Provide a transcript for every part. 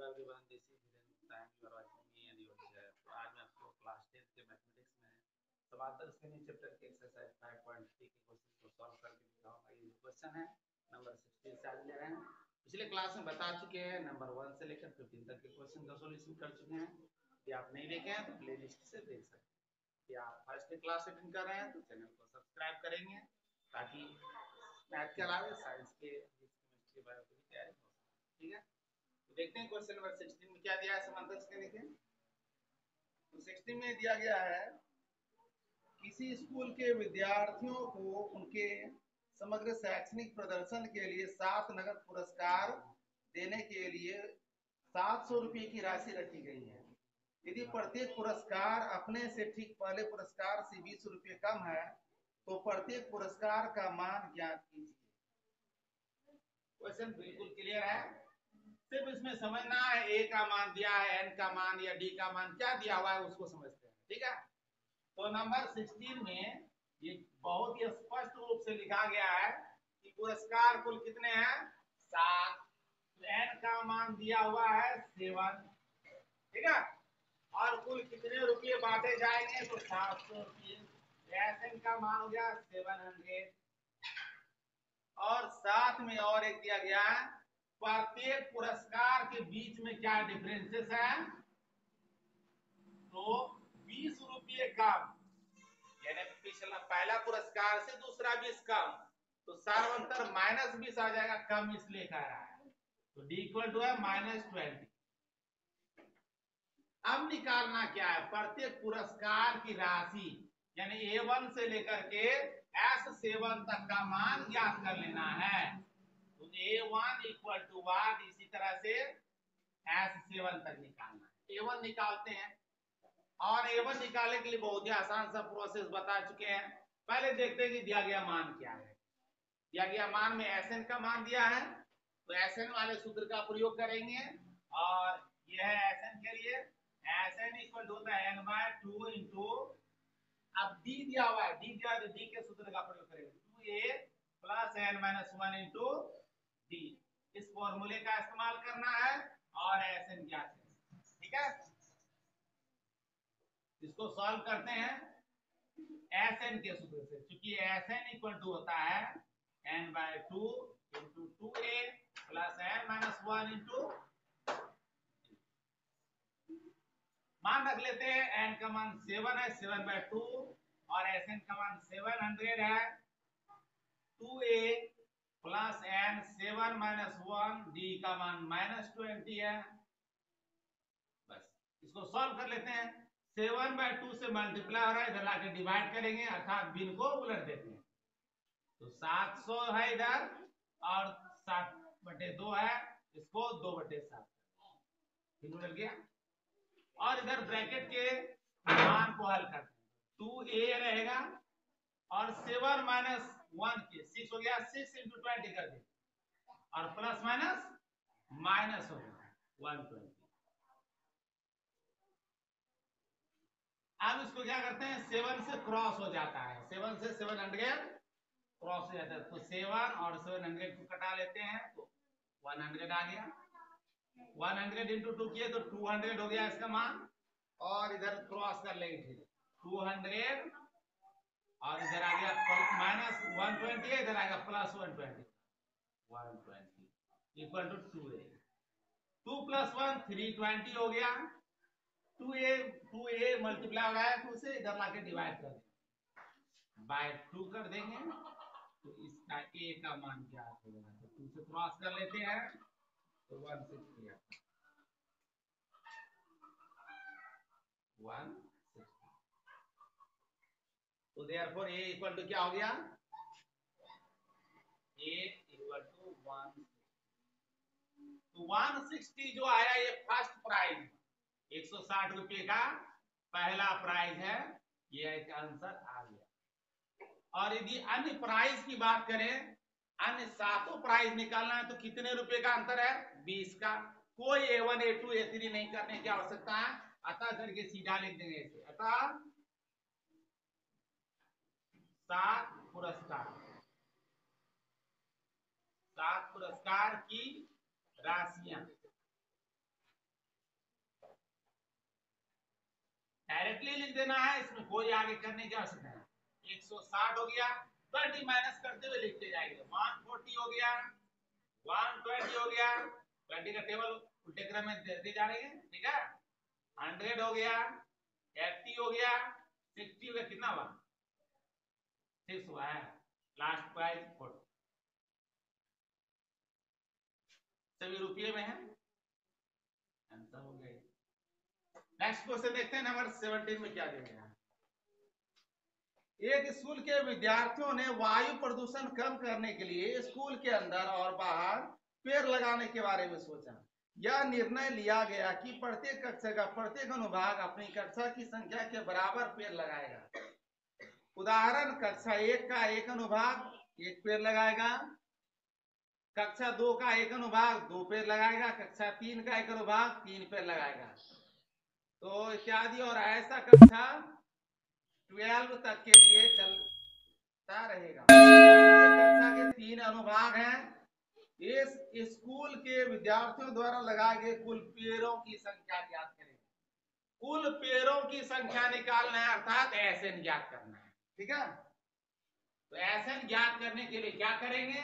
everyone, this is Hiren. Time you are watching me and your chair. तो आज मैं आपको क्लास 10 के मैथमेटिक्स में समांतर श्रेणी चैप्टर के एक्सरसाइज 5.3 के क्वेश्चन को सॉल्व करके दिखाऊंगा। ये क्वेश्चन है नंबर 16 से आज ले रहे हैं। पिछले क्लास में बता चुके हैं, नंबर 1 से लेकर 15 तक के क्वेश्चन का सॉल्यूशन कर चुके हैं। यदि आप नहीं देखे हैं तो प्ले लिस्ट से देख सकते हैं। यदि आप फर्स्ट क्लास अटेंड कर रहे हैं तो चैनल को सब्सक्राइब करेंगे ताकि मैथ के अलावा साइंस के केमिस्ट्री बायो की तैयारी हो सके। ठीक है, तो देखते हैं क्वेश्चन नंबर 16 में क्या दिया है समांतर श्रेणी के। तो 16 में दिया गया है किसी स्कूल के विद्यार्थियों को उनके समग्र शैक्षणिक प्रदर्शन के लिए 7 नगद पुरस्कार देने के लिए 700 रुपये की राशि रखी गई है। यदि प्रत्येक पुरस्कार अपने से ठीक पहले पुरस्कार से 20 रुपये कम है तो प्रत्येक पुरस्कार का मान ज्ञात कीजिए। क्वेश्चन बिल्कुल क्लियर है, सिर्फ इसमें समझना है ए का मान दिया है, एन का मान या डी का मान क्या दिया हुआ है उसको समझते हैं। ठीक है, तो नंबर 16 में ये बहुत ही स्पष्ट रूप से लिखा गया है कि पुरस्कार कुल कितने हैं 7, एन का मान दिया हुआ है 7। ठीक है, और कुल कितने रुपये बांटे जाएंगे तो 700 रुपये। एन का मान हो गया 700 और साथ में और एक दिया गया है प्रत्येक पुरस्कार के बीच में क्या डिफरेंसेस है तो 20 रुपये कम, यानी पिछला पहला पुरस्कार से दूसरा 20 कम, तो सर्वांतर -20 आ जाएगा, कम इसलिए कह रहा है। तो डी इक्वल टू है -20। अब निकालना क्या है प्रत्येक पुरस्कार की राशि, यानी A1 से लेकर के S7 तक का मान ज्ञात कर लेना है। तो A1 इक्वल टू वाट, इसी तरह से S7 तक निकालना है। A1 निकालते हैं और A1 निकालने के लिए बहुत ही आसान सा प्रोसेस बता चुके हैं। पहले देखते हैं कि दिया गया मान क्या है। दिया गया मान में Sn का मान दिया है तो Sn वाले सूत्र का प्रयोग करेंगे और यह है Sn के लिए Sn इक्वल टू होता है n/2 इंटू, अब d दिया हुआ है, d दिया तो d के सूत्र का प्रयोग करेंगे 2a plus n-1 into d। इस फॉर्मूले का इस्तेमाल करना है और Sn ज्ञात करना है। ठीक है, इसको सॉल्व करते हैं Sn के सूत्र से, क्योंकि Sn इक्वल टू होता है n/2 into 2a plus n-1 into, मान रख लेते हैं n का मान 7 है, 7/2 और Sn का मान 700 है। 2a प्लस n 7-1, d का मान -20 है। बस इसको सॉल्व कर लेते हैं। 7/2 से मल्टीप्लाई हो रहा है, इधर लाके डिवाइड करेंगे, अर्थात भिन्न को उलट देते हैं। तो 700 है इधर और 7/2 है, इसको 2/7 भिन्न उलट गया। और इधर ब्रैकेट के मान को हल करते हैं, 2a रहेगा और 7 - 1 के 6 हो गया, 6 इंटू 20 कर दे और प्लस माइनस हो गया 120। अब इसको क्या करते हैं 7 से क्रॉस हो जाता है, 7 से 700 क्रॉस हो जाता है, तो 7 और 700 को कटा लेते हैं तो 100 आ गया। 100 इंटू 2 किए तो 200 हो गया इसका मान, और इधर क्रॉस कर लेंगे फिर 200 और इधर आ गया -120 है, इधर आएगा +120, 120 इक्वल टू 2a। 2 + 1 320 हो गया। 2a मल्टीप्लाई हो रहा है 2 से, इधर लाके डिवाइड कर देंगे बाय 2 कर देंगे तो इसका a का मान क्या होगा, तो 2 से क्रॉस कर लेते हैं तो 160 आता है, 160। तो देयरफॉर a इक्वल टू क्या हो गया, a इक्वल टू 160। तो 160 जो आया ये फर्स्ट प्राइज, 160 रुपये का पहला प्राइज है, ये एक आंसर आ गया। और यदि अन्य प्राइज की बात करें, अन्य 7 प्राइज निकालना है तो कितने रुपए का अंतर है 20 का। कोई A1 A2 A3 नहीं करने की आवश्यकता है, अतः करके सीधा लिख देंगे इसे। अतः 7 पुरस्कार की राशियां डायरेक्टली लिख देना है, इसमें कोई आगे करने की आवश्यकता नहीं। 160 हो गया, 20 माइनस करते हुए लिखते जाएंगे। 140 हो गया, 120 हो गया, 20 का टेबल उल्टे क्रम में देते जा रहे हैं, ठीक है। 100 हो गया, 80 हो गया, 60 हो गया, कितना हुआ? 6 हुआ है। लास्ट प्राइस 40, सभी रुपये में है। आंसर हो गया। नेक्स्ट क्वेश्चन देखते हैं, नंबर 17 में क्या दे गया। एक स्कूल के विद्यार्थियों ने वायु प्रदूषण कम करने के लिए स्कूल के अंदर और बाहर पेड़ लगाने के बारे में सोचा। यह निर्णय लिया गया कि प्रत्येक कक्षा का प्रत्येक अनुभाग अपनी कक्षा की संख्या के बराबर पेड़ लगाएगा। उदाहरण, कक्षा 1 का एक अनुभाग 1 पेड़ लगाएगा, कक्षा 2 का एक अनुभाग 2 पेड़ लगाएगा, कक्षा 3 का एक अनुभाग 3 पेड़ लगाएगा, तो इत्यादि। और ऐसा कक्षा 12 तक के लिए चलता रहेगा। कक्षा के 3 अनुभाग हैं। इस स्कूल के विद्यार्थियों द्वारा लगाए गए कुल पेड़ों की संख्या ज्ञात करें। कुल पेड़ों की संख्या निकालना है, अर्थात एसएन ज्ञात करना है, ठीक है। तो एसएन ज्ञात करने के लिए क्या करेंगे?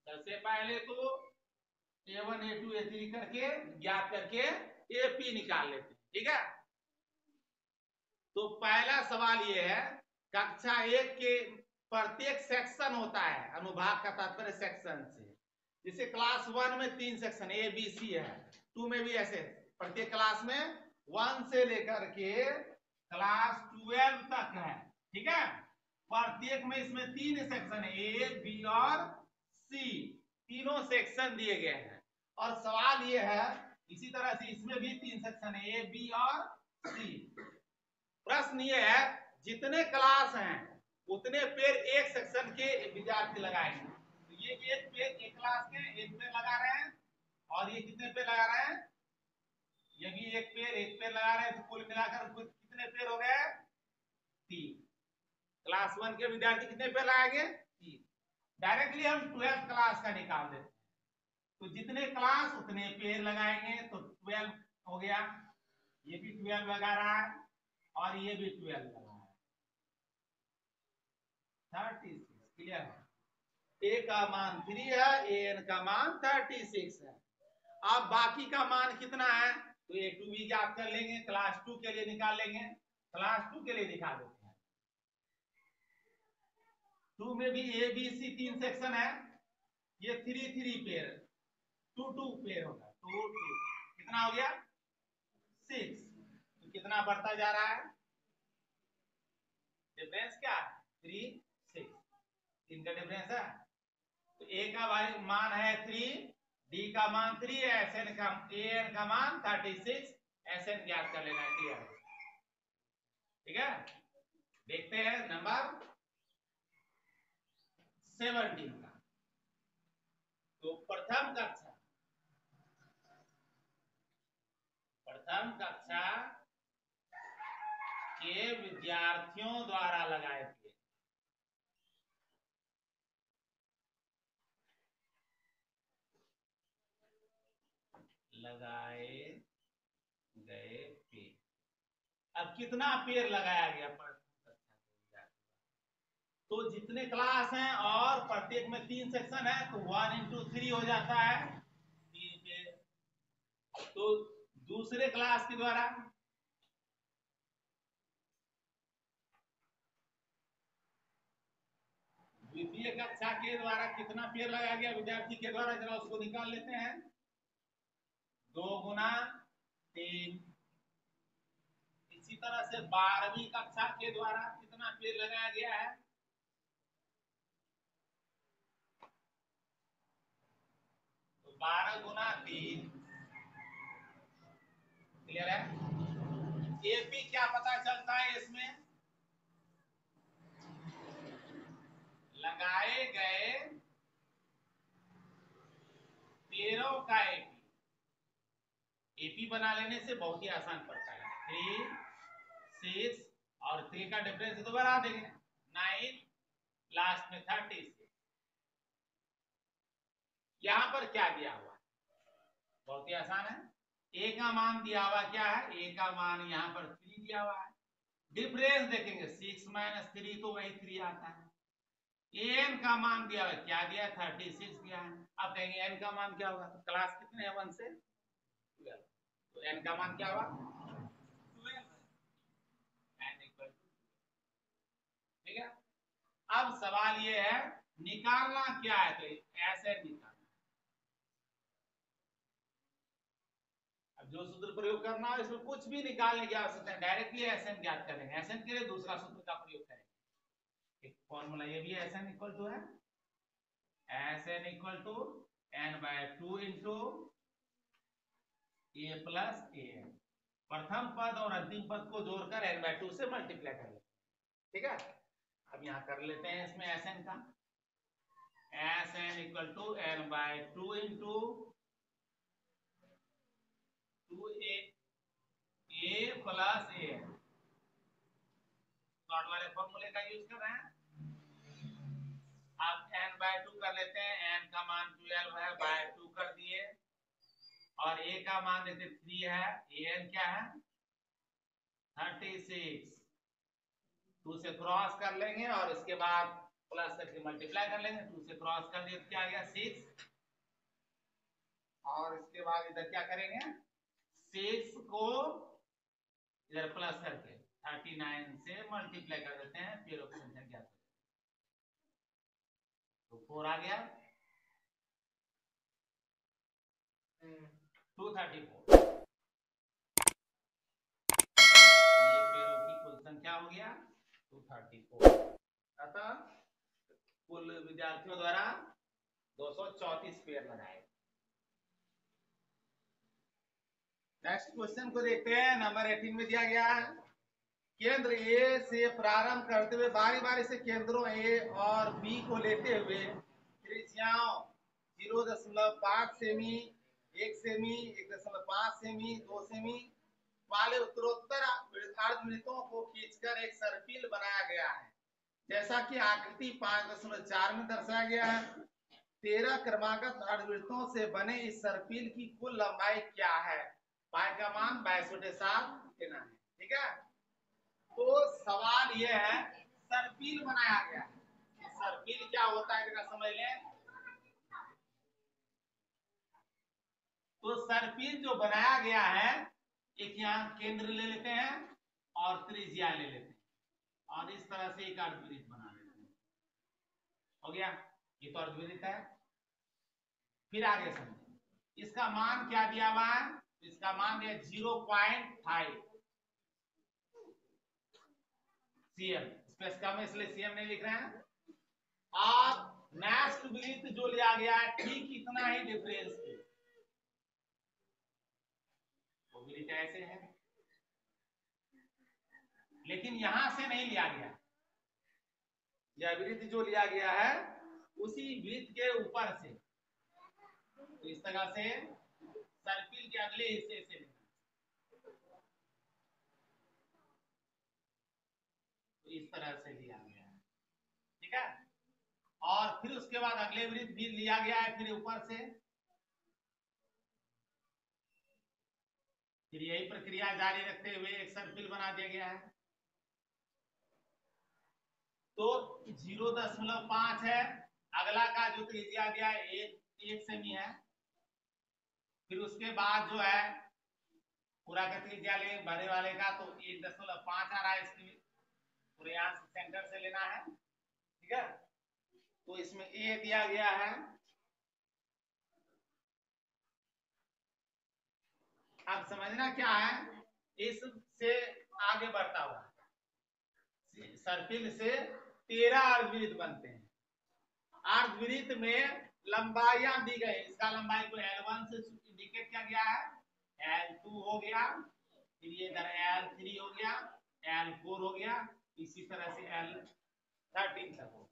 सबसे पहले तो A1 A2 A3 करके ज्ञात करके AP निकाल लेते हैं, ठीक है। तो पहला सवाल ये है, कक्षा 1 के प्रत्येक सेक्शन होता है, अनुभाग का तात्पर्य सेक्शन से। जैसे क्लास 1 में 3 सेक्शन A B C है, 2 में भी ऐसे प्रत्येक क्लास में 1 से लेकर के क्लास 12 तक है, ठीक है। प्रत्येक में इसमें 3 सेक्शन है, A B और C, तीनों सेक्शन दिए गए हैं। और सवाल ये है, इसी तरह से इसमें भी 3 सेक्शन है, A B और C। प्रश्न ये है, जितने क्लास हैं उतने पेड़ एक सेक्शन के विद्यार्थी लगाएंगे। तो ये एक पेड़ एक क्लास के एक पेड़ लगा रहे हैं, और ये कितने पेड़ लगा रहे हैं? ये भी एक पेड़ लगा रहे हैं। तो कुल मिलाकर कितने पेड़ हो गए? 3। क्लास 1 के विद्यार्थी कितने पेड़ लगाएंगे? 3। डायरेक्टली हम 12th क्लास का निकाल देते हैं। तो जितने क्लास उतने पेड़ लगाएंगे, तो 12 हो गया। ये भी 12 लगा रहा है, और ये भी 12 लगा है, 36। क्लियर है? ए का मान 3 है, एन का मान 36 है। अब बाकी का मान कितना है? तो A2 भी ज्ञात कर लेंगे, क्लास 2 के लिए निकाल लेंगे। क्लास 2 के लिए दिखा देते हैं। 2 में भी A B C 3 सेक्शन है, ये 3 पेयर, 2 पेयर होगा, 2 कितना हो गया? 6। तो कितना बढ़ता जा रहा है? डिफरेंस क्या है? 3 6, 3 का डिफरेंस है। तो A का मान है 3, D का मान 3 है, SN का मान 36, SN ज्ञात कर लेना है। क्लियर है? ठीक है। देखते हैं नंबर 17 का। तो प्रथम कक्षा के विद्यार्थियों द्वारा लगाए गए पेड़। अब कितना पेड़ लगाया गया प्रथम कक्षा के? तो जितने क्लास हैं और प्रत्येक में 3 सेक्शन है, तो 1 into 3 हो जाता है 3 पेड़। तो दूसरे क्लास के द्वारा द्वितीय कक्षा के द्वारा कितना पेड़ लगाया गया विद्यार्थी के द्वारा, जरा उसको निकाल लेते हैं। 2 गुना 3। इसी तरह से 12वीं कक्षा के द्वारा कितना पेड़ लगाया गया है? तो 12 गुना 3। क्लियर है? एपी क्या पता चलता है इसमें? लगाए गए पेड़ों का एपी बना लेने से बहुत ही आसान पड़ता है। 3 6 और 3 का डिफरेंस तो बढ़ा देंगे 9, लास्ट में 36। यहां पर क्या दिया हुआ? बहुत ही आसान है। ए का मान दिया हुआ क्या है, ए का मान यहाँ पर 3 दिया हुआ है। डिफरेंस देखेंगे 6 - 3 तो वही 3 आता है। एन का मान दिया हुआ क्या दिया, 36 दिया है। अब कहेंगे एन का मान क्या होगा, तो क्लास कितने है 1 से 12, तो एन का मान क्या हुआ 12 है, एन इक्वल टू, ठीक है। अब सवाल ये है निकालना क्या है, तो ऐसे निकालना। अब जो सूत्र प्रयोग करना है इसमें कुछ भी निकालने की आवश्यकता है, डायरेक्टली एसएन ज्ञात करेंगे। एसएन के लिए दूसरा सूत्र का प्रयोग करेंगे। एक फॉर्मूला ये भी एसएन इक्वल टू है, SN equal to n/2 into a plus a. प्रथम पद और अंतिम पद को जोड़कर n/2 से मल्टीप्लाई कर लेते हैं, ठीक है। अब यहां कर लेते हैं इसमें एसएन का, SN equal to n/2 into 2a plus a, short वाले फॉर्मूले का यूज कर रहे हैं। अब n/2 कर लेते हैं, n का मान 12 है, बाय 2 कर दिए, और a का मान देते 3 है, an क्या है 36, 2 से क्रॉस कर लेंगे और इसके बाद प्लस करके मल्टीप्लाई कर लेंगे, 2 से क्रॉस कर दिए तो क्या आ गया 6, और इसके बाद इधर क्या करेंगे 6 को इधर प्लस करके 39 से मल्टीप्लाई कर देते हैं, फिर ऑप्शन है क्या, तो 4 आ गया 234। ये पेड़ों की कुल संख्या हो गया 234। अतः कुल विद्यार्थियों द्वारा 234 पेड़ लगाए। नेक्स्ट क्वेश्चन को देखते हैं, नंबर 18 में दिया गया है केंद्र ए से प्रारंभ करते हुए बारी बारी से केंद्रों ए और बी को लेते हुए त्रिज्याओं 0.5 सेमी, 1 सेमी, 1.5 सेमी, 2 सेमी वाले उत्तरोत्तर अर्धवृत्तों को खींचकर एक सर्पिल बनाया गया है, जैसा कि आकृति 5.4 में दर्शाया गया है। 13 क्रमागत अर्धवृत्तों से बने इस सर्पिल की कुल लंबाई क्या है, पाई का मान 22/7 देना है, ठीक है। तो सवाल यह है सर्पिल बनाया गया है, सर्पिल क्या होता है जरा समझ लें। तो सर्पिल जो बनाया गया है, एक यहाँ केंद्र ले लेते हैं और त्रिज्या ले लेते हैं और इस तरह से एक अर्धवृत्त बना लेते हैं, हो गया, ये तो अर्धवृत्त है। फिर आगे समझें इसका मान क्या दिया हुआ है, इसका मान दिया 0.5 सीएम, स्पेस कम है इसलिए सीएम नहीं लिख रहे हैं। और नेक्स्ट वृत्त जो लिया गया है ठीक इतना ही डिफरेंस है, वो वृत्त ऐसे है लेकिन यहां से नहीं लिया गया, यह वृत्त जो लिया गया है उसी वृत्त के ऊपर से, तो इस तरह से सर्किल के अगले हिस्से से तो इस तरह से लिया गया है, ठीक है। और फिर उसके बाद अगले वृत्त भी लिया गया है, फिर ऊपर से, फिर यही प्रक्रिया जारी रखते हुए एक सर्किल बना दिया गया है। तो 0.5 है, अगला का जो त्रिज्या दिया है 1 सेमी है, फिर उसके बाद जो है पूरा का त्रिज्या ले भरे वाले का तो 1.5 आ रहा है इसके, पूरे यहां से सेंटर से लेना है, ठीक है। तो इसमें ए दिया गया है, अब समझना क्या है, इससे आगे बढ़ता हुआ सर्पिल से 13 अर्धवृत्त बनते हैं, अर्धवृत्त में लंबाइयां दी गई, इसका लंबाई को L1 से इंडिकेट किया गया है, L2 हो गया, फिर ये इधर L3 हो गया, L4 हो गया, इसी तरह से L13 तक हो।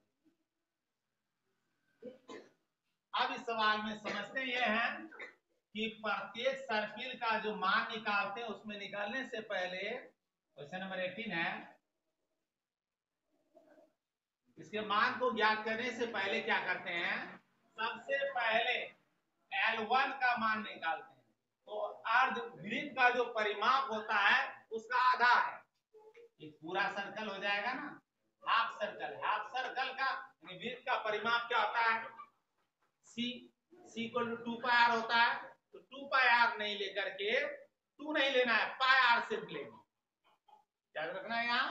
अब इस सवाल में समझते ये हैं कि प्रत्येक सर्किल का जो मान निकालते हैं उसमें निकालने से पहले क्वेश्चन नंबर 18 है, इसके मान को ज्ञात करने से पहले क्या करते हैं, सबसे पहले L1 का मान निकालते हैं। तो अर्धवृत्त का जो परिमाप होता है उसका आधा है। एक पूरा सर्कल हो जाएगा ना, हाफ सर्कल, हाफ सर्कल का वृत्त का परिमाप क्या होता है, सी इक्वल टू 2πr होता है। तो 2πr नहीं लेकर के 2 नहीं लेना है, πr सिर्फ लेंगे, याद रखना है। यहां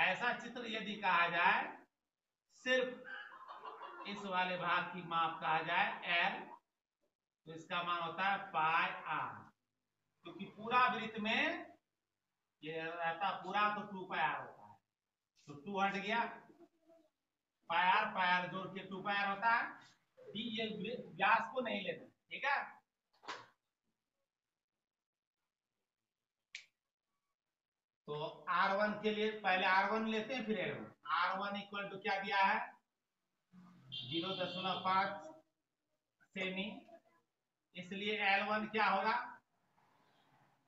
ऐसा चित्र यदि कहा जाए, सिर्फ इस वाले भाग की माप कहा जाए l, तो इसका मान होता है πr, क्योंकि पूरा वृत्त में ये रहता पूरा तो 2πr होता है, तो 2 हट गया, πr जोड़ के 2πr होता है। ये व्यास को नहीं लेना, ठीक है। तो R1 के लिए पहले R1 लेते हैं, फिर L1। R1 इक्वल टू क्या दिया है, 0.5 सेमी, इसलिए L1 क्या होगा,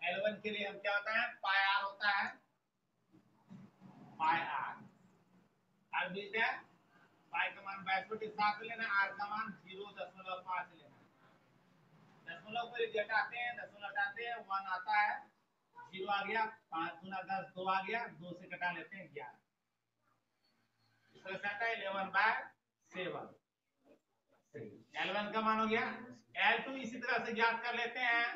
L1 के लिए हम क्या होता है, πr होता है, πr। अब देखते हैं पाई का मान 22/7 लेना, r का मान 0.5 लेना। दशमलव को यदि हटाते हैं, दशमलव हटाते हैं 1 आता है, 0 आ गया, 5 गुना 10 2 आ गया, 2 से कटा लेते हैं 11, इसका आता है 11/7। L1 का मान हो गया। L2 इसी तरह से ज्ञात कर लेते हैं।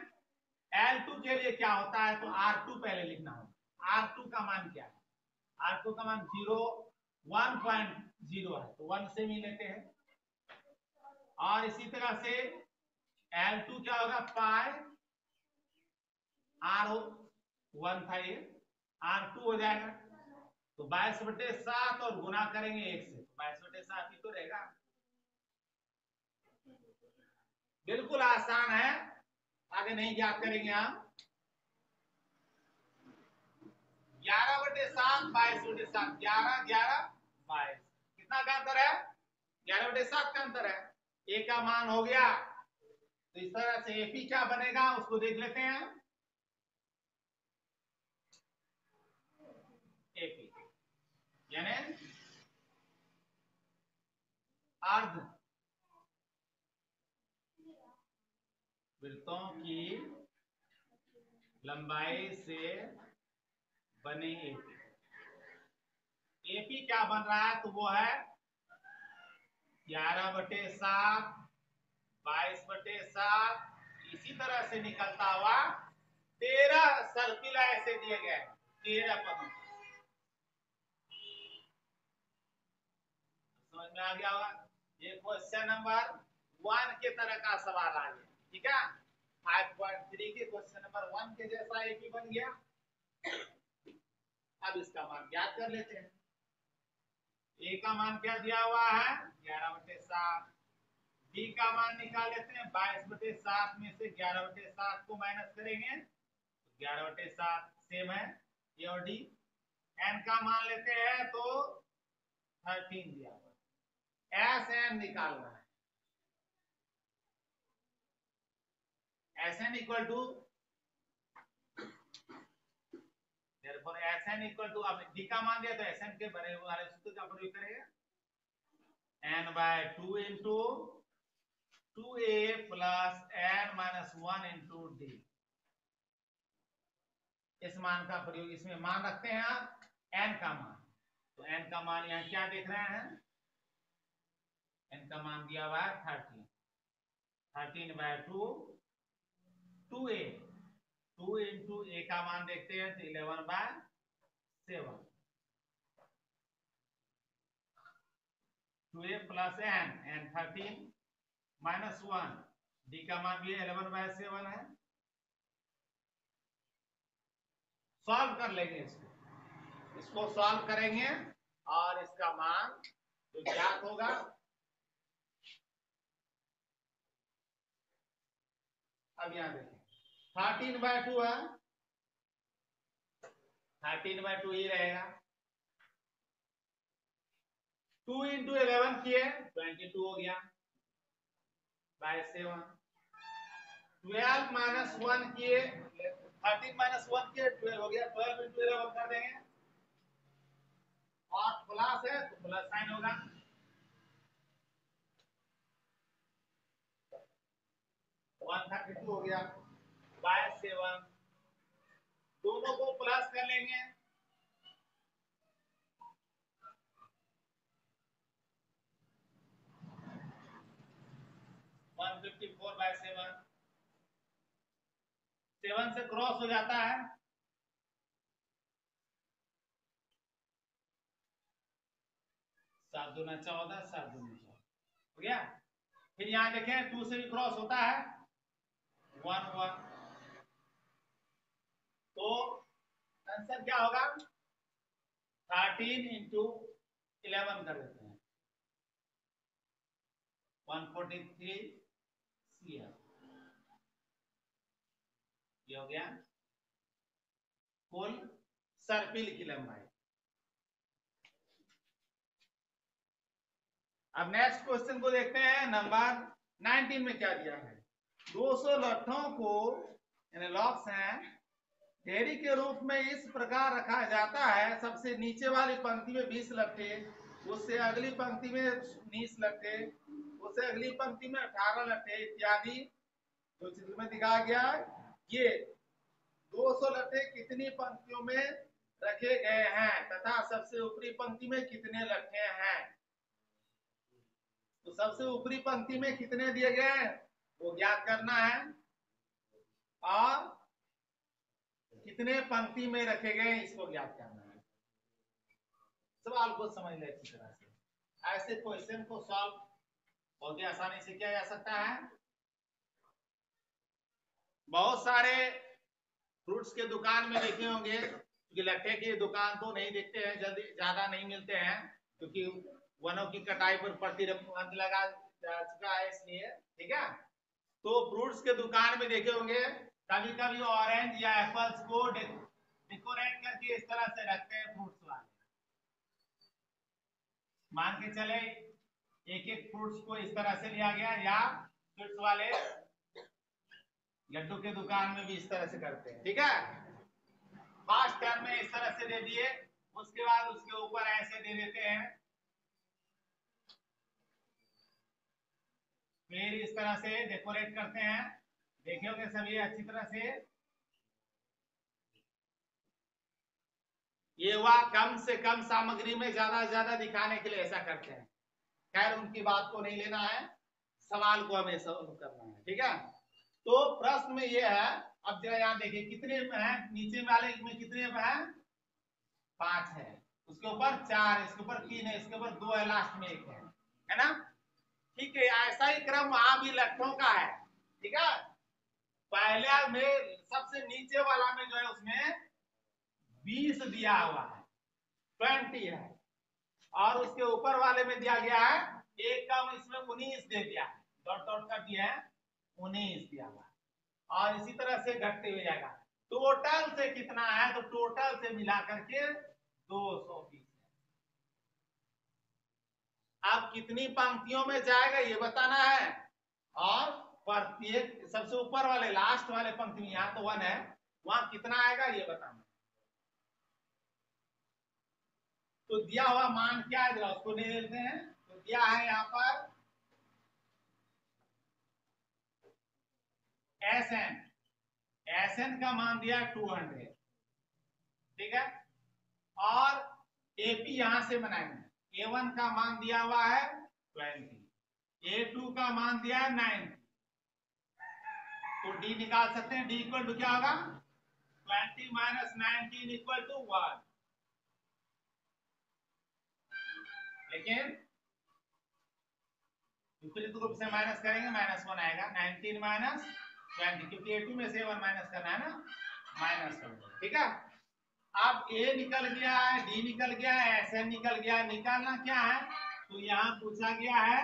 L2 के लिए क्या होता है, तो R2 पहले लिखना होगा। R2 का मान क्या है, R2 का मान 1.0 है, तो 1 से भी लेते हैं। और इसी तरह से L2 क्या होगा, पाई R1 था ये, R2 हो जाएगा, तो 22/7 और गुना करेंगे 1 से, 22/7 ही तो रहेगा। बिल्कुल आसान है, आगे नहीं ज्ञात करेंगे हम। 11/7 22/7, 11 11 22, कितना का अंतर है, 11/7 का अंतर है। ए का मान हो गया, तो इस तरह से एपी क्या बनेगा उसको देख लेते हैं। एपी यानी अर्ध वृत्तों की लंबाई से बने एपी। एपी क्या बन रहा है, तो वो है 11/7 22/7, इसी तरह से निकलता हुआ 13 सर्किल ऐसे दिए गए, 13 पदों। समझ में आ गया होगा। ये क्वेश्चन नंबर 1 के तरह का सवाल आ गया, ठीक है। 5.3 के क्वेश्चन नंबर 1 के जैसा एपी बन गया। अब इसका मान ज्ञात कर लेते हैं। ए का मान क्या दिया हुआ है, 11/7। बी का मान निकाल लेते हैं, 22/7 में से 11/7 को माइनस करेंगे, 11/7 सेम है ए और डी। एन का मान लेते हैं तो 13 दिया हुआ, एस एन निकालना है। S N equal to, therefore Sn equal to, अब डी का मान दिया तो Sn के बने वाले सूत्र का प्रयोग करेंगे, n/2 into 2a plus n minus 1 into d। इस मान का प्रयोग, इसमें मान रखते हैं आप n का मान, तो n का मान यहाँ क्या देख रहे हैं, n का मान दिया हुआ है 13, 13/2, 2a, 2 into a का मान देखते हैं तो 11/7, 2a plus n 13 minus 1, d का मान भी 11/7 है। सॉल्व कर लेंगे इसको सॉल्व करेंगे और इसका मान जो ज्ञात होगा, अब यहां देखें 13/2 है, 13/2 ही रहेगा। 2 into 11 किए 22 हो गया बाय 7। 12 minus 1 किए 13 minus 1 किए 12 हो गया, 12 into 11 कर देंगे, और प्लस है तो प्लस साइन होगा। 132 हो गया बाय 7, दोनों को प्लस कर लेंगे, 154 बाय 7, 7 से क्रॉस हो जाता है, 7 दूना 14, 7 दूना 14 हो गया। फिर यहां देखें 2 से भी क्रॉस होता है, 1 1, तो आंसर क्या होगा, 13 इंटू 11 कर देते हैं, 143 CF, ये हो गया कुल सर्पिल की लंबाई। अब नेक्स्ट क्वेश्चन को देखते हैं, नंबर 19 में क्या दिया है। 200 लट्ठों को यानी लॉक्स हैं ढेरी के रूप में इस प्रकार रखा जाता है, सबसे नीचे वाली पंक्ति में 20 लट्ठे, उससे अगली पंक्ति में 19 लट्ठे, उससे अगली पंक्ति में 18 लट्ठे इत्यादि, जो चित्र में दिखाया गया है। ये 200 लट्ठे कितनी पंक्तियों में रखे गए हैं तथा सबसे ऊपरी पंक्ति में कितने लट्ठे हैं। तो सबसे ऊपरी पंक्ति में कितने दिए गए हैं वो ज्ञात करना है, और कितने पंक्ति में रखे गए इसको ज्ञात करना है। सवाल को समझ ले अच्छी तरह से। ऐसे क्वेश्चन को सॉल्व बहुत ही आसानी से किया जा सकता है। बहुत सारे फ्रूट्स के दुकान में देखे होंगे, क्योंकि लट्ठे की दुकान तो नहीं देखते हैं, जल्दी ज्यादा नहीं मिलते हैं, क्योंकि वनों की कटाई पर प्रतिबंध लगा जा चुका है, इसलिए ठीक है। तो फ्रूट्स के दुकान में देखे होंगे कभी कभी ऑरेंज या एप्पल्स को डेकोरेट करके इस तरह से रखते हैं फ्रूट्स वाले। मान के चले एक एक फ्रूट्स को इस तरह से लिया गया, या स्वीट्स वाले लड्डू के दुकान में भी इस तरह से करते हैं, ठीक है। फर्स्ट टर्म में इस तरह से दे दिए, उसके बाद उसके ऊपर ऐसे दे देते हैं, फिर इस तरह से डेकोरेट करते हैं। देखे होंगे सभी अच्छी तरह से। ये हुआ कम से कम सामग्री में ज्यादा से ज्यादा दिखाने के लिए ऐसा करते हैं। खैर उनकी बात को नहीं लेना है, सवाल को हमें सॉल्व करना है, ठीक है। तो प्रश्न में ये है, अब जरा यहाँ देखिए कितने में है, नीचे वाले में कितने में है, 5 है, उसके ऊपर 4 है, इसके ऊपर 3 है, इसके ऊपर 2 है, लास्ट में 1 है ना। ठीक है, ऐसा ही क्रम वहां भी लट्ठों का है, ठीक है। पहले में सबसे नीचे वाला में जो है उसमें 20 दिया हुआ है, 20 है, और उसके ऊपर वाले में दिया गया है एक का, इसमें 19 दे दिया है, डॉट डॉट कर दिया है, 19 दिया हुआ है, और इसी तरह से घटते हुए जाएगा। टोटल से कितना है, तो टोटल से मिला करके 220 है। अब कितनी पंक्तियों में जाएगा ये बताना है, और प्रत्येक सबसे ऊपर वाले लास्ट वाले पंक्ति में, यहाँ तो 1 है, वहां कितना आएगा ये बताना। तो दिया हुआ मान क्या है, जरा उसको ले लेते हैं। तो दिया है यहाँ पर एसएन का मान दिया 200, ठीक है, और एपी यहां से बनाएंगे। A1 का मान दिया हुआ है 20, A2 का मान दिया है 90, तो डी निकाल सकते हैं। डी इक्वल टू क्या होगा, 20 माइनस 19 इक्वल टू 1, लेकिन विपरीत रूप से माइनस करेंगे, -1 आएगा, 19 माइनस 20, क्योंकि A2 में से 1 माइनस करना है ना, -1, ठीक है। अब ए निकल गया है, डी निकल गया है, एसएन निकल गया है, निकालना क्या है, तो यहाँ पूछा गया है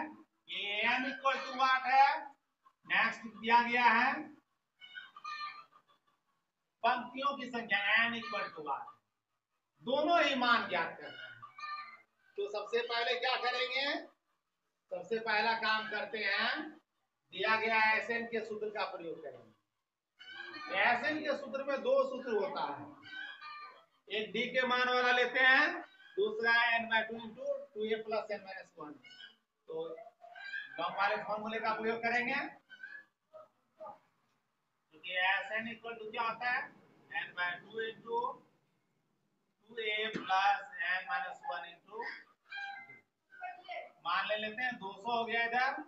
एन इक्वल टू व्हाट है, नेक्स्ट दिया गया है पंक्तियों की संख्या एन इक्वल टू व्हाट, दोनों ही मान ज्ञात करना है। तो सबसे पहले क्या करेंगे, सबसे पहला काम करते हैं, दिया गया एसएन के सूत्र का प्रयोग करेंगे। एसएन के सूत्र में 2 सूत्र होता है, एक डी के मान वाला लेते हैं, दूसरा है n/2 into 2a plus n-1, तो लॉन्ग वाले फॉर्मूले का प्रयोग करेंगे। क्योंकि एस एन इक्वल टू क्या होता है N by 2 into 2a plus N minus 1 into मान ले लेते हैं 200 हो गया इधर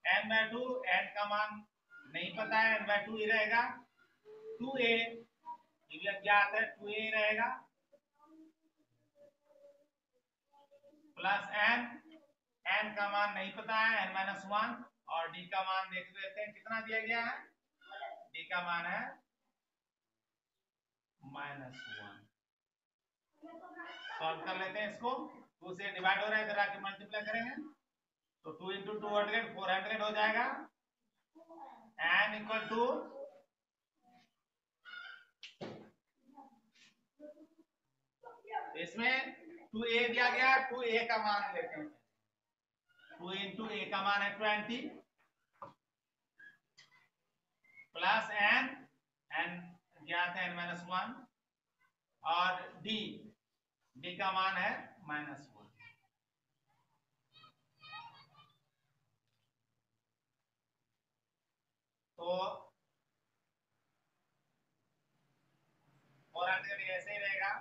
n बाय 2 n का मान नहीं पता है n बाय 2 ही रहेगा 2a ये भी अज्ञात है 2a ही रहेगा प्लस n का मान नहीं पता है n माइनस 1 और d का मान देख लेते हैं कितना दिया गया है d का मान है -1 सॉल्व कर लेते हैं इसको 2 से डिवाइड हो रहा है इधर आके मल्टीप्लाई करेंगे तो 2 इंटू 200 400 हो जाएगा n इक्वल टू इसमें 2a दिया गया है 2a का मान लेते हैं 2 इंटू a का मान है 20 प्लस n ज्ञात है n माइनस 1 और d का मान है -1 तो 400 ऐसे ही रहेगा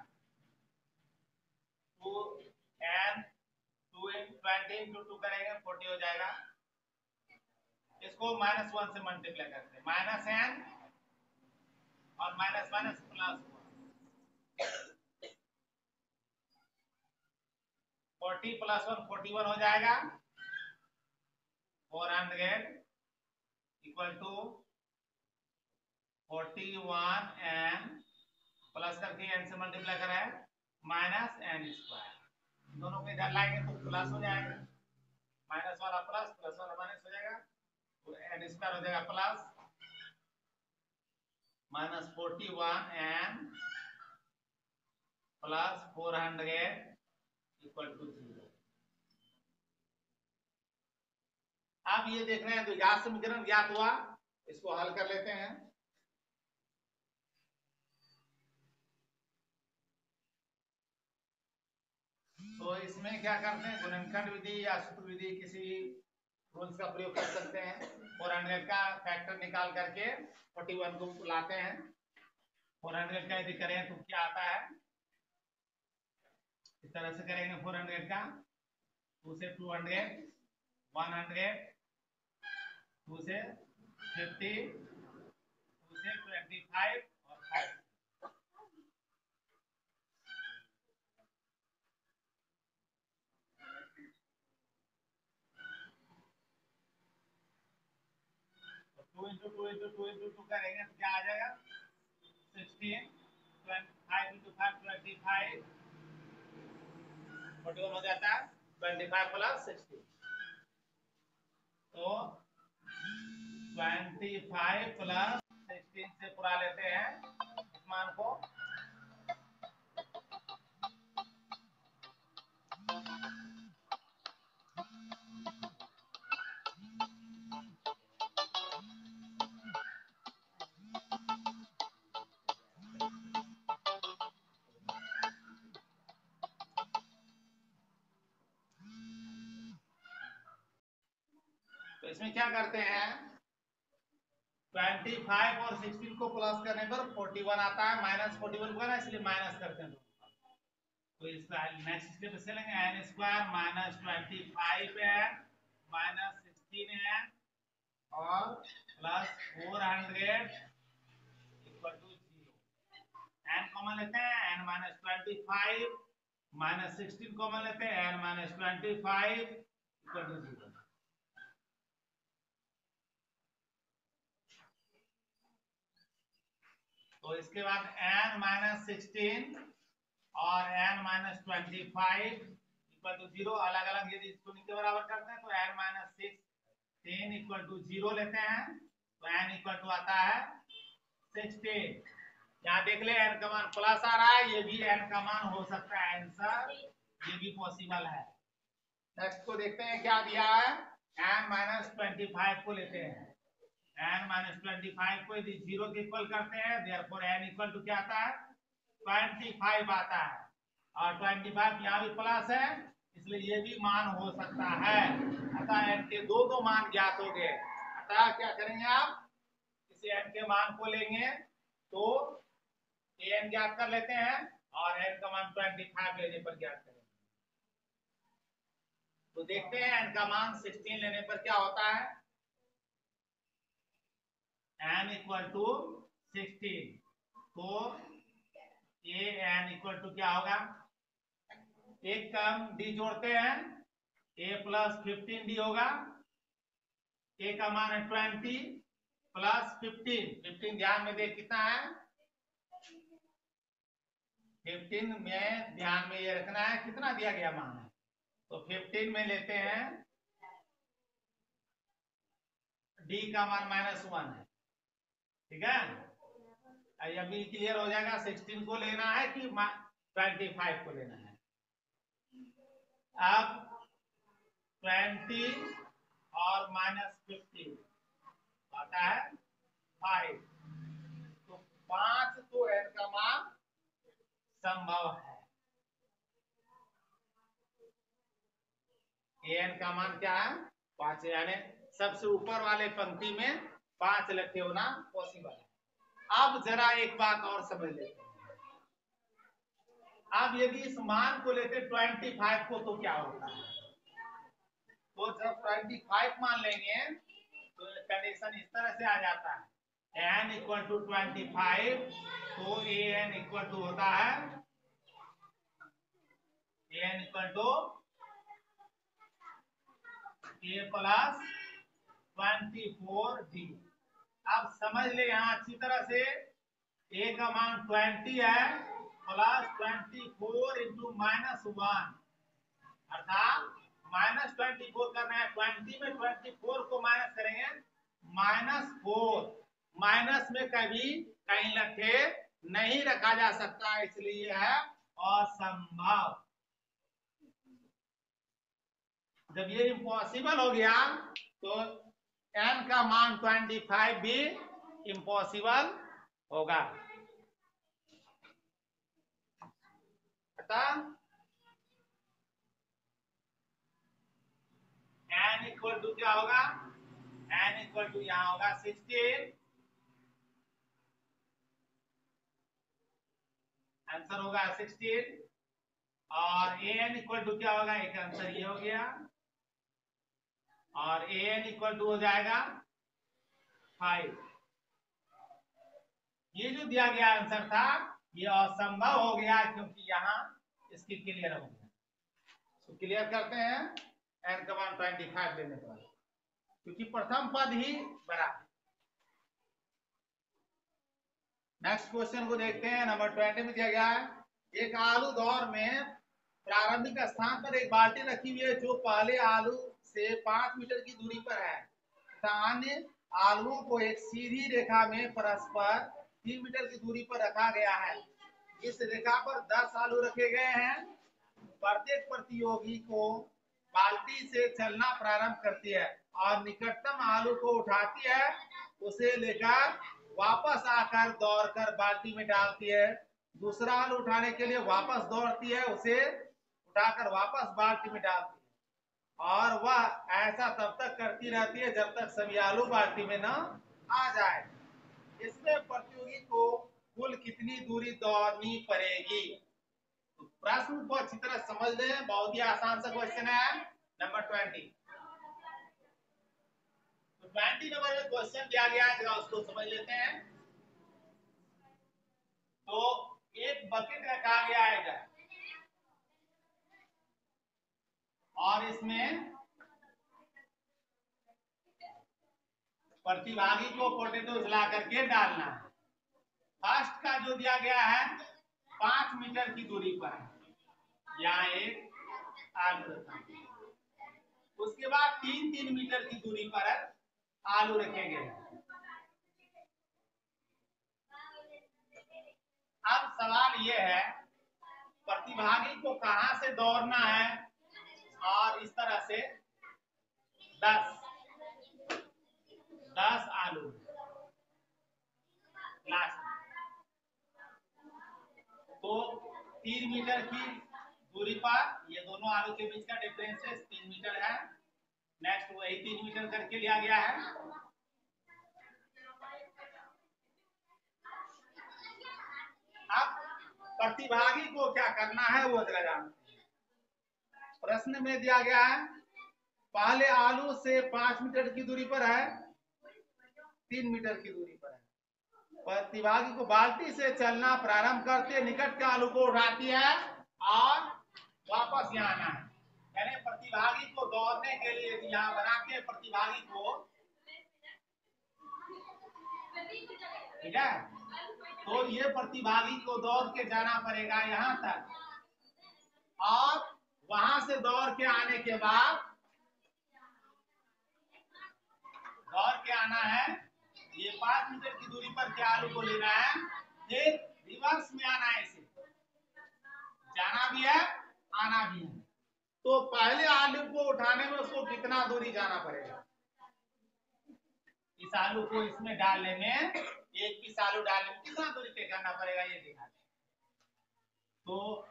20 इंटू 2 करेंगे 40 हो जाएगा इसको -1 से मल्टीप्लाई करते हैं -n और माइनस माइनस प्लस 40 प्लस 1 41 हो जाएगा 400 इक्वल टू 41 n प्लस करके n से मल्टीप्लाई कराए -n² दोनों को इधर लाएंगे तो प्लस हो जाएगा माइनस वाला प्लस प्लस वाला माइनस हो जाएगा तो n² हो जाएगा plus -41 n plus 400 equal to 0 अब ये देख रहे हैं तो ज्ञात समीकरण ज्ञात हुआ इसको हल कर लेते हैं तो इसमें क्या करते हैं गुणनखंड विधि या सूत्र विधि किसी रूल्स का प्रयोग कर सकते हैं 400 का फैक्टर निकाल करके 41 को लाते हैं 400 का यदि करें तो क्या आता है इस तरह से करेंगे 400 का 2 से 200 100 2 से 50 2 से 25 और 5 2 इंटू 2 इंटू 2 इंटू 2 करेंगे तो क्या आ जाएगा 16 25 इंटू 5 25 41 हो जाता है 25 प्लस 16 तो 25 प्लस 16 से पूरा लेते हैं इस मान को तो इसमें क्या करते हैं 25 और 16 को प्लस करने पर 41 आता है -41 को ना इसलिए माइनस करते हैं तो इसका नेक्स्ट स्टेप से लेंगे n² -25 n -16 n और plus 400 equal to 0 n common लेते हैं n -25 -16 कॉमन लेते हैं n -25 इक्वल टू 0 तो इसके बाद n -16 और n -25 इक्वल टू 0 अलग अलग यदि इसको के बराबर करते हैं तो n -16 इक्वल टू 0 लेते हैं तो n इक्वल टू आता है 16 यहाँ देख ले n का मान प्लस आ रहा है ये भी n का मान हो सकता है आंसर ये भी पॉसिबल है नेक्स्ट को देखते हैं क्या दिया है n -25 को लेते हैं n -25 को यदि 0 के इक्वल करते हैं देयरफॉर n इक्वल टू क्या आता है 25 आता है और 25 यहाँ भी प्लस है इसलिए ये भी मान हो सकता है अतः n के दो मान ज्ञात हो गए अतः क्या करेंगे आप इस n के मान को लेंगे तो an ज्ञात कर लेते हैं और n का मान 25 लेने पर ज्ञात करेंगे। तो देखते हैं n का मान 16 लेने पर क्या होता है। n इक्वल टू 16, तो an इक्वल टू क्या होगा, एक टर्म d जोड़ते हैं, a प्लस 15d होगा। a का मान है 20 प्लस 15 ध्यान में दे कितना है, 15 में ध्यान में ये रखना है कितना दिया गया मान है, तो 15 में लेते हैं d का मान -1 है, ठीक है। अभी क्लियर हो जाएगा 16 को लेना है कि 25 को लेना है। अब 20 और -15 आता है 5, तो 5 तो n का मान संभव है। an का मान क्या है 5, यानी सबसे ऊपर वाले पंक्ति में 5 लिखे होना पॉसिबल है। अब जरा एक बात और समझ लेते हैं। अब यदि इस मान को लेते 25 को तो क्या होता है, तो जब 25 मान लेंगे तो कंडीशन इस तरह से आ जाता है n इक्वल टू 25, तो an इक्वल टू होता है an equal to a plus 24d। अब समझ ले यहां अच्छी तरह से, a का मान 20 है प्लस 24 इंटू -1, अर्थात -24 करना है। 20 में 24 को माइनस करेंगे -4, माइनस में कभी कहीं लट्ठे नहीं रखा जा सकता, इसलिए है असंभव। जब ये इम्पॉसिबल हो गया तो n का मान 25 भी इम्पॉसिबल होगा। n इक्वल टू क्या होगा, n इक्वल टू यहां होगा 16, आंसर होगा 16, और an इक्वल टू क्या होगा, एक आंसर ये हो गया, और an इक्वल टू हो जाएगा 5। ये जो दिया गया आंसर था ये असंभव हो गया, क्योंकि यहां इसकी क्लियर हो गया। तो क्लियर करते हैं n का मान 25 लेने पर, क्योंकि प्रथम पद ही बड़ा है। नेक्स्ट क्वेश्चन को देखते हैं। नंबर 20 में दिया गया है, एक आलू दौर में प्रारंभिक स्थान पर एक बाल्टी रखी हुई है जो पहले आलू से 5 मीटर की दूरी पर है तथा अन्य आलुओं को एक सीधी रेखा में परस्पर 3 मीटर की दूरी पर रखा गया है। इस रेखा पर 10 आलू रखे गए हैं। प्रत्येक प्रतियोगी को बाल्टी से चलना प्रारंभ करती है और निकटतम आलू को उठाती है, उसे लेकर वापस आकर दौड़कर बाल्टी में डालती है। दूसरा आलू उठाने के लिए वापस दौड़ती है, उसे उठाकर वापस बाल्टी में डालती है, और वह ऐसा तब तक करती रहती है जब तक सभी आलू बाल्टी में न आ जाए। इसमें प्रतियोगी को कुल कितनी दूरी दौड़नी पड़ेगी। तो प्रश्न को अच्छी तरह समझ लें, बहुत ही आसान सा क्वेश्चन है। नंबर 20, तो 20 नंबर में क्वेश्चन दिया गया है, जरा उसको समझ लेते हैं। तो एक बकेट रखा गया है इधर, और इसमें प्रतिभागी को पोटैटो ला करके डालना है। फर्स्ट का जो दिया गया है 5 मीटर की दूरी पर है, यहाँ एक आलू रखा है। उसके बाद 3-3 मीटर की दूरी पर आलू रखे गए। अब सवाल यह है प्रतिभागी को कहां से दौड़ना है, और इस तरह से 10 आलू लास्ट, तो 3 मीटर की दूरी पर ये दोनों आलू के बीच का डिफरेंस है 3 मीटर है। नेक्स्ट वही 3 मीटर करके लिया गया है। प्रतिभागी को क्या करना है वो जरा जानते हैं। प्रश्न में दिया गया है पहले आलू से 5 मीटर की दूरी पर है, 3 मीटर की दूरी पर है। प्रतिभागी को बाल्टी से चलना प्रारंभ करते निकट के आलू को उठाती है और वापस यहाँ आना है। यानी प्रतिभागी को दौड़ने के लिए यहाँ बनाते हैं प्रतिभागी को, ठीक है। तो ये प्रतिभागी को दौड़ के जाना पड़ेगा यहाँ तक और वहां से दौड़ के आने के बाद दौड़ के आना है, ये 5 मीटर की दूरी पर के आलू को लेना है, फिर रिवर्स में आना है, इसे जाना भी है आना भी है। तो पहले आलू को उठाने में उसको कितना दूरी जाना पड़ेगा, इस आलू को इसमें डालने में, एक पीस आलू डालने में कितना दूरी तय करना पड़ेगा ये दिखा दें। तो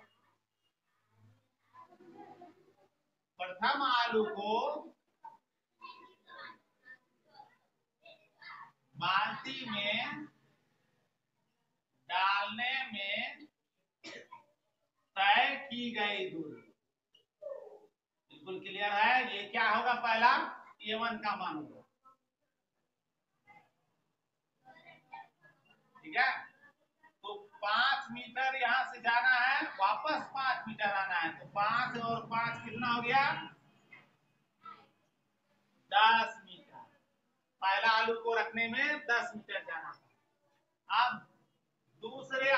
प्रथम आलू को बाल्टी में डालने में तय की गई दूरी बिल्कुल क्लियर है। ये क्या होगा, पहला A1 का मान होगा, ठीक है। तो 5 मीटर यहां से जाना है, वापस 5 मीटर आना है, तो 5 और 5 कितना हो गया, 10 मीटर। पहला आलू को रखने में 10 मीटर जाना था। अब दूसरे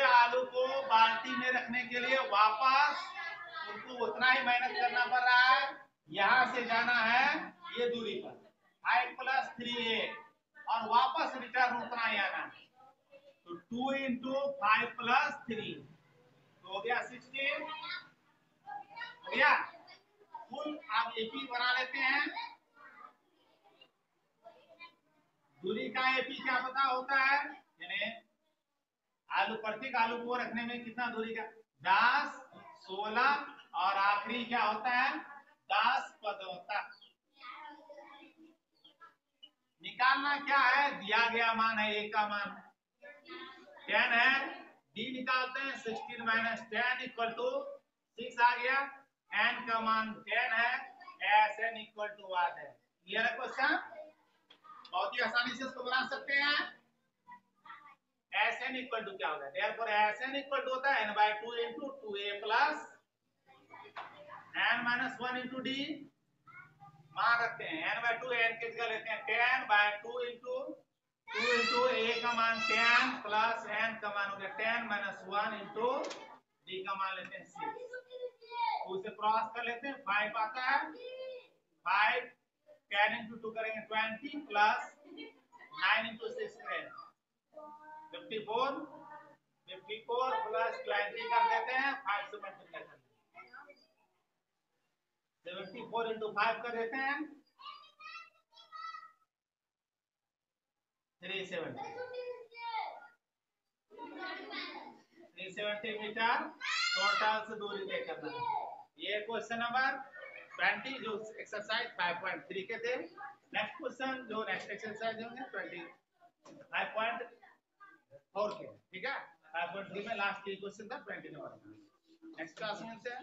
आलू को बाल्टी में रखने के लिए वापस उनको उतना ही मेहनत करना पड़ रहा है। यहां से जाना है ये दूरी पर 5 + 3 8 और वापस रिटर्न उतना ही आना है। तो 2 × 5 + 3 तो हो गया 16, हो गया। कुल आप एपी बना लेते हैं, दूरी का एपी क्या पता होता है, यानी आलू प्रत्येक आलू को रखने में कितना दूरी का 10 16 और आखिरी क्या होता है 10 पदों तक। निकालना क्या है, दिया गया मान है, ए का मान 10 है, डी निकालते हैं 16 - 10 = 6 आ गया, एन का मान 10 है, एस एन = 1 है। क्लियर है क्वेश्चन, बहुत ही आसानी से इसको बना सकते हैं। Sn = क्या होगा, therefore Sn = होता है n/2 × 2a + n - 1 × d। मान रखते हैं n/2, n की जगह लेते हैं 10/2 × 2 × a का मान 10 + n का मान हो गया 10 - 1 × d का मान लेते हैं 6। तो उसे क्रॉस कर लेते हैं, 5 आता है, 5 10 × 2 करेंगे 20 + 9 × 6 करेंगे 54 + 20 कर देते हैं, 5 से मल्टीप्लाई कर देते हैं, 74 × 5 कर देते हैं 370 मीटर टोटल से दूरी तय करना है। ये क्वेश्चन नंबर 20 जो एक्सरसाइज 5.3 के थे। नेक्स्ट क्वेश्चन जो नेक्स्ट एक्सरसाइज होंगे 5.4 के, ठीक है। 5.3 में लास्ट क्वेश्चन था 20 नंबर। नेक्स्ट क्लास में से